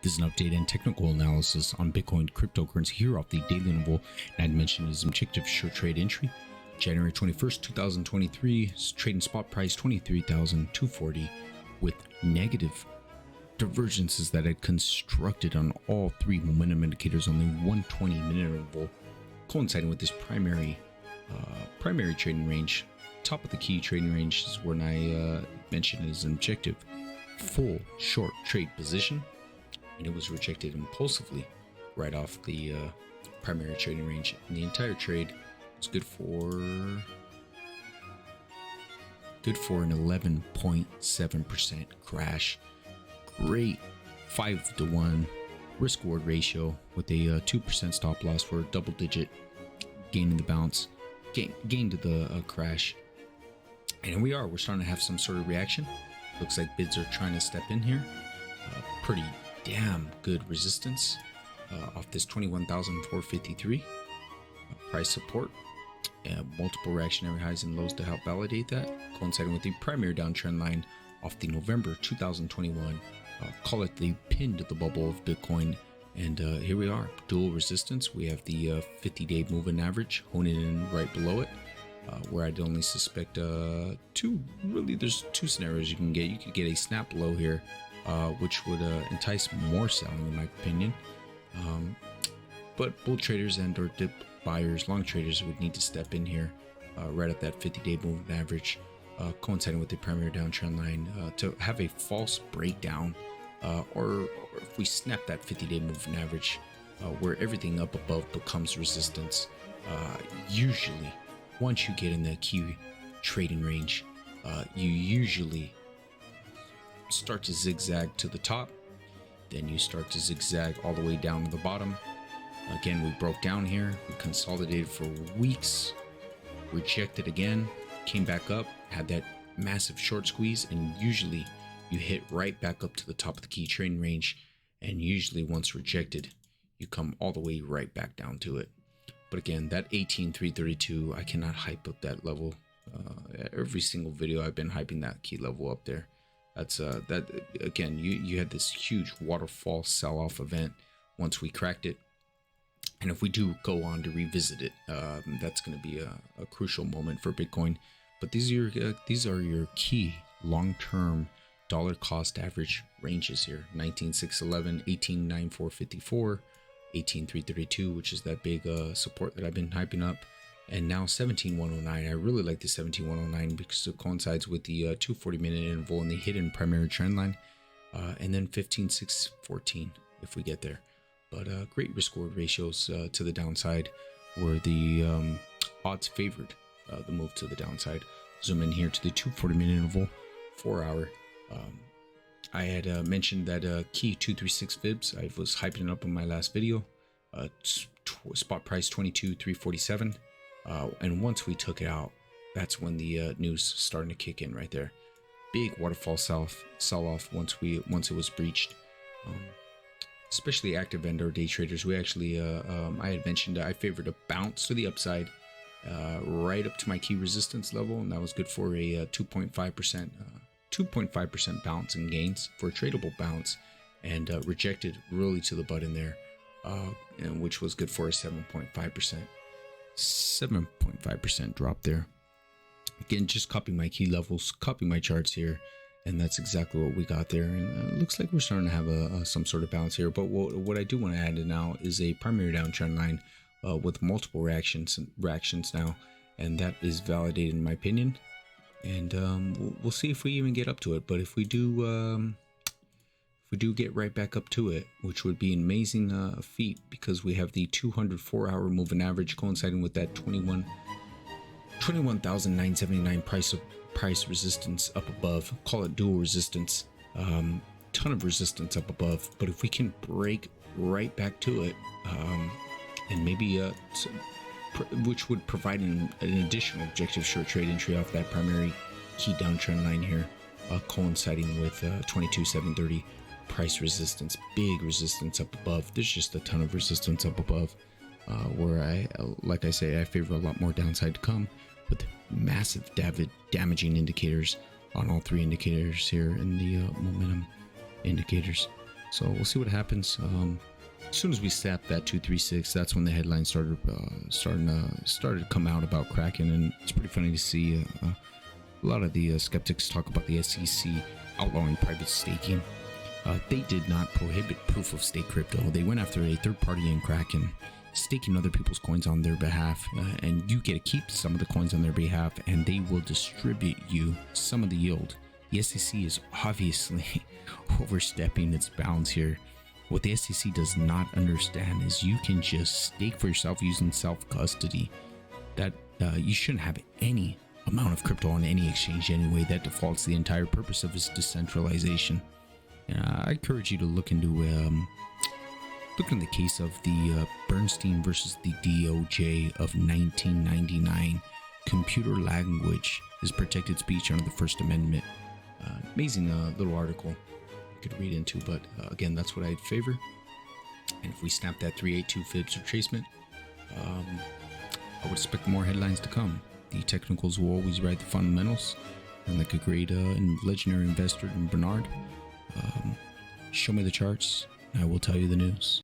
This is an update and technical analysis on Bitcoin cryptocurrency here off the daily level. And I'd mentioned is objective short trade entry. January 21st, 2023, trading spot price 23,240 with negative divergences that had constructed on all three momentum indicators on the 120 minute interval, coinciding with this primary trading range. Top of the key trading range is when I mentioned as an objective full short trade position, and it was rejected impulsively right off the primary trading range. And the entire trade was good for an 11.7% crash. Great 5-to-1 risk reward ratio with a 2% stop loss for a double digit gain in the bounce, gain to the crash. And here we're starting to have some sort of reaction. Looks like bids are trying to step in here. Pretty damn good resistance off this 21,453 price support. Multiple reactionary highs and lows to help validate that, coinciding with the primary downtrend line off the November 2021. Call it the pin to the bubble of Bitcoin. And here we are, dual resistance. We have the 50-day moving average honing in right below it, where I'd only suspect there's two scenarios you can get. You could get a snap low here, which would entice more selling in my opinion. But bull traders and or dip buyers, long traders would need to step in here right at that 50-day moving average, coinciding with the primary downtrend line to have a false breakdown, or if we snap that 50-day moving average where everything up above becomes resistance. Usually once you get in the key trading range, you usually start to zigzag to the top, then you start to zigzag all the way down to the bottom. Again, we broke down here, we consolidated for weeks, rejected again, came back up, had that massive short squeeze, and usually you hit right back up to the top of the key trading range, and usually once rejected you come all the way right back down to it. But again, that 18,332, I cannot hype up that level. Every single video I've been hyping that key level up there. That's that again, you had this huge waterfall sell-off event once we cracked it. And if we do go on to revisit it, that's going to be a crucial moment for Bitcoin. But these are your key long-term dollar cost average ranges here: 19,611, 18,9454, 18,332, which is that big support that I've been hyping up, and now 17,109. I really like the 17,109 because it coincides with the 240-minute interval and the hidden primary trend line, and then 15,614 if we get there. But great risk reward ratios to the downside, where the odds favored the move to the downside. Zoom in here to the 240-minute interval, 4 hour. I had mentioned that key 236 fibs. I was hyping it up in my last video. Spot price 22,347. And once we took it out, that's when the news starting to kick in right there. Big waterfall sell off once it was breached. Especially active vendor day traders. We actually, I had mentioned I favored a bounce to the upside right up to my key resistance level, and that was good for a 2.5% bounce and gains for a tradable bounce, and rejected really to the button there, and which was good for a 7.5% drop there. Again, just copy my key levels, copy my charts here. And that's exactly what we got there. And it looks like we're starting to have some sort of balance here. But what I do want to add in now is a primary downtrend line with multiple reactions now. And that is validated in my opinion. And we'll see if we even get up to it. But if we do get right back up to it, which would be an amazing feat, because we have the 204-hour moving average coinciding with that 21,979 price resistance up above. Call it dual resistance. Ton of resistance up above. But if we can break right back to it, and maybe which would provide an additional objective short trade entry off that primary key downtrend line here, coinciding with 22,730 price resistance. Big resistance up above. There's just a ton of resistance up above, where like I say, I favor a lot more downside to come, with massive damaging indicators on all three indicators here in the momentum indicators. So we'll see what happens. As soon as we snapped that 236, that's when the headlines started to come out about Kraken, and it's pretty funny to see a lot of the skeptics talk about the SEC outlawing private staking. They did not prohibit proof of stake crypto. They went after a third party in Kraken, staking other people's coins on their behalf, and you get to keep some of the coins on their behalf, and they will distribute you some of the yield. The SEC is obviously overstepping its bounds here. What the SEC does not understand is you can just stake for yourself using self-custody. That you shouldn't have any amount of crypto on any exchange anyway. That defaults the entire purpose of its decentralization. I encourage you to look into the case of the Bernstein versus the DOJ of 1999. Computer language is protected speech under the First Amendment. Amazing little article you could read into, but again, that's what I'd favor. And if we snap that 382 fibs retracement, I would expect more headlines to come. The technicals will always ride the fundamentals, and like a great and legendary investor in Bernard, show me the charts, and I will tell you the news.